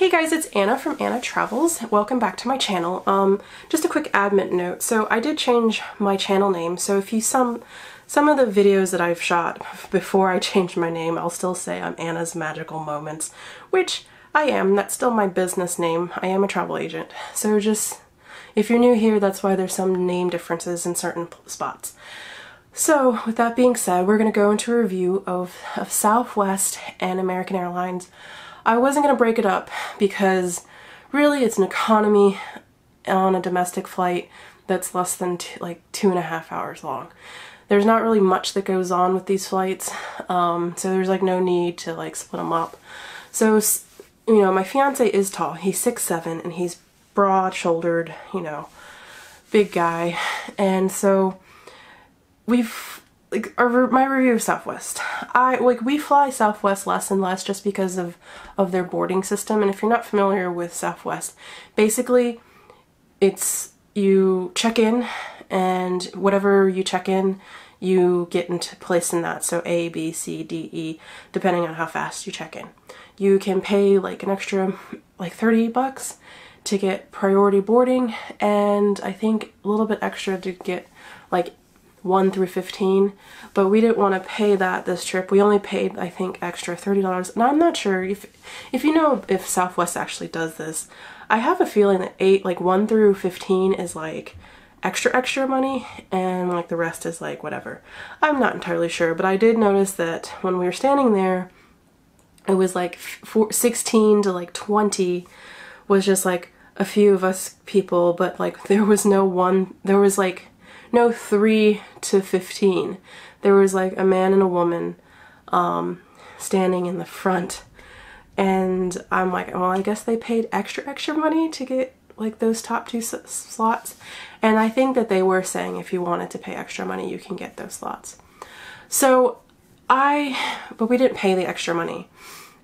Hey guys, it's Anna from Anna Travels. Welcome back to my channel. Just a quick admin note. So I did change my channel name. So if you some of the videos that I've shot before I changed my name, I'll still say I'm Anna's Magical Moments, which I am. That's still my business name. I am a travel agent. So just if you're new here, that's why there's some name differences in certain spots. So with that being said, we're going to go into a review of Southwest and American Airlines. I wasn't going to break it up because really it's an economy on a domestic flight that's less than like 2.5 hours long. There's not really much that goes on with these flights, so there's like no need to like split them up. So, you know, my fiance is tall. He's 6'7" and he's broad-shouldered, you know, big guy. And so my review of Southwest. We fly Southwest less and less just because of their boarding system. And if you're not familiar with Southwest, basically it's you check in and whatever you check in, you get into place in that. So A, B, C, D, E, depending on how fast you check in. You can pay like an extra like $30 to get priority boarding, and I think a little bit extra to get like 1 through 15, but we didn't want to pay that this trip. We only paid, I think, extra $30. And I'm not sure if you know if Southwest actually does this. I have a feeling that 1 through 15 is like extra money, and like the rest is like whatever. I'm not entirely sure, but I did notice that when we were standing there, it was like 16 to like 20 was just like a few of us people, but like there was like no 3 to 15. There was like a man and a woman standing in the front, and I'm like, well, I guess they paid extra money to get like those top 2 slots. And I think that they were saying if you wanted to pay extra money, you can get those slots. So but we didn't pay the extra money.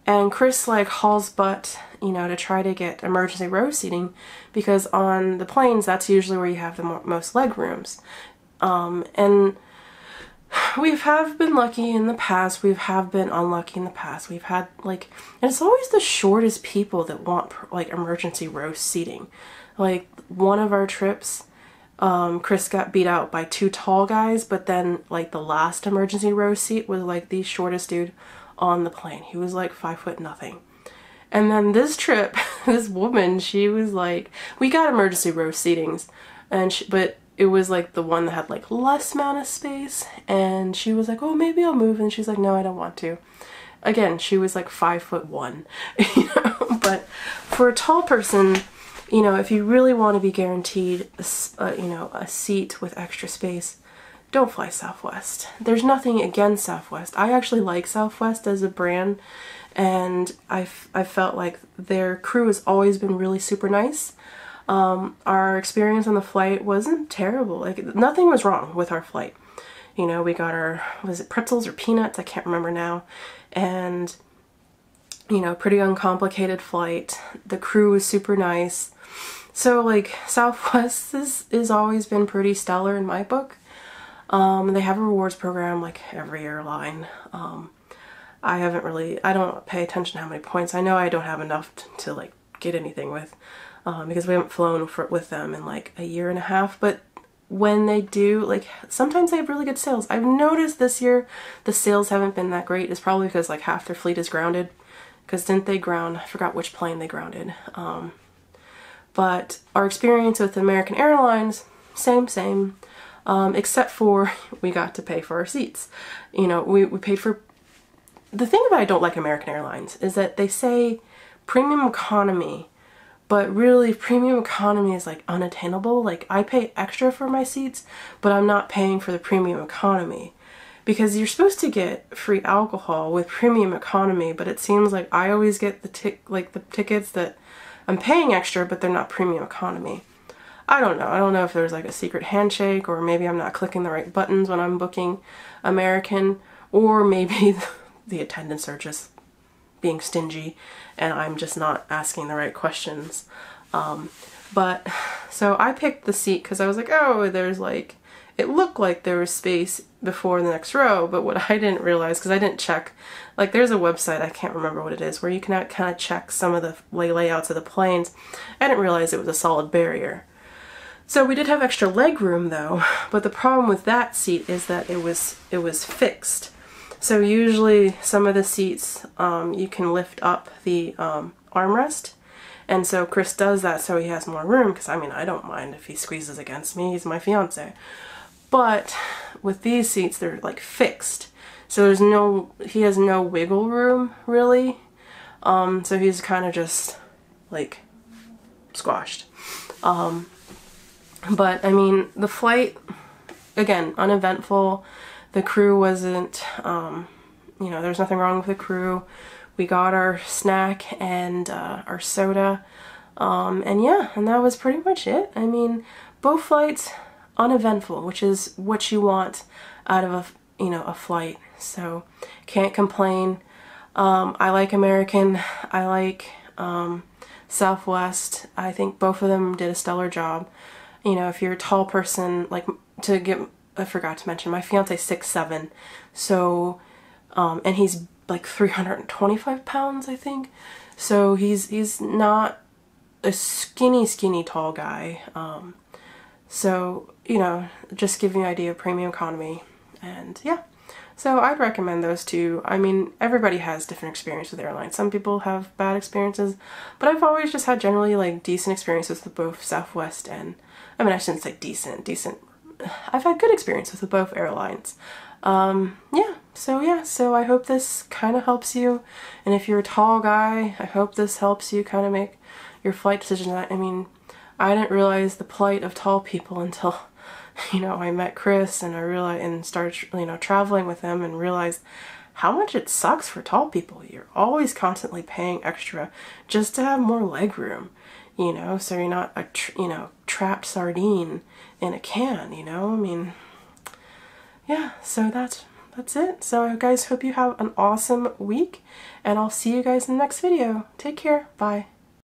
And Chris like hauls butt, you know, to try to get emergency row seating, because on the planes that's usually where you have the most leg rooms. And we have been lucky in the past, we have been unlucky in the past. We've had like, and it's always the shortest people that want like emergency row seating. Like one of our trips, Chris got beat out by 2 tall guys, but then like the last emergency row seat was like the shortest dude on the plane. He was like 5 foot nothing. And then this trip, this woman, she was like, we got emergency row seatings, and but it was like the one that had like less amount of space, and she was like, oh, maybe I'll move, and she's like, no, I don't want to. Again, she was like 5'1", you know. But for a tall person, you know, if you really want to be guaranteed you know, a seat with extra space, don't fly Southwest. There's nothing against Southwest. I actually like Southwest as a brand, and I felt like their crew has always been really super nice. Our experience on the flight wasn't terrible. Like nothing was wrong with our flight. You know, we got our, was it pretzels or peanuts? I can't remember now. And, you know, pretty uncomplicated flight. The crew was super nice. So like Southwest is always been pretty stellar in my book. They have a rewards program like every airline. I don't pay attention to how many points. I know I don't have enough to like get anything with, because we haven't flown with them in like a year and a half, but when they do, like sometimes they have really good sales. I've noticed this year the sales haven't been that great. It's probably because like half their fleet is grounded, because didn't they ground, I forgot which plane they grounded. But our experience with American Airlines, same. Except for we got to pay for our seats. You know, we paid for... The thing that I don't like American Airlines is that they say premium economy, but really premium economy is like unattainable. Like I pay extra for my seats, but I'm not paying for the premium economy, because you're supposed to get free alcohol with premium economy, but it seems like I always get the tickets that I'm paying extra, but they're not premium economy. I don't know. I don't know if there's like a secret handshake, or maybe I'm not clicking the right buttons when I'm booking American, or maybe the attendants are just being stingy and I'm just not asking the right questions. But so I picked the seat because I was like, oh, there's like, it looked like there was space before the next row, but what I didn't realize, because I didn't check, like there's a website, I can't remember what it is, where you can kind of check some of the layouts of the planes. I didn't realize it was a solid barrier. So we did have extra leg room though, but the problem with that seat is that it was fixed. So usually some of the seats you can lift up the armrest, and so Chris does that so he has more room, because I mean I don't mind if he squeezes against me, he's my fiance. But with these seats they're like fixed, so he has no wiggle room really, so he's kind of just like squashed. But I mean, the flight, again, uneventful. The crew wasn't, you know, there's nothing wrong with the crew. We got our snack and our soda, and yeah, and that was pretty much it. I mean, both flights uneventful, which is what you want out of a flight. So can't complain. I like American. I like Southwest. I think both of them did a stellar job. You know, if you're a tall person, like I forgot to mention, my fiance's 6'7", so, and he's like 325 pounds, I think. So he's not a skinny tall guy. So, you know, just giving you an idea of premium economy. And yeah, so I'd recommend those two. I mean, everybody has different experience with airlines. Some people have bad experiences, but I've always just had generally like decent experiences with both Southwest and, I mean, I shouldn't say decent. I've had good experiences with both airlines. Yeah, so I hope this kind of helps you. And if you're a tall guy, I hope this helps you kind of make your flight decision. I mean, I didn't realize the plight of tall people until, you know, I met Chris and I realized, and started, you know, traveling with him and realized how much it sucks for tall people. You're always constantly paying extra just to have more leg room, you know, so you're not a, you know, trapped sardine in a can, you know. I mean, yeah, so that's it. So guys, hope you have an awesome week, and I'll see you guys in the next video. Take care. Bye.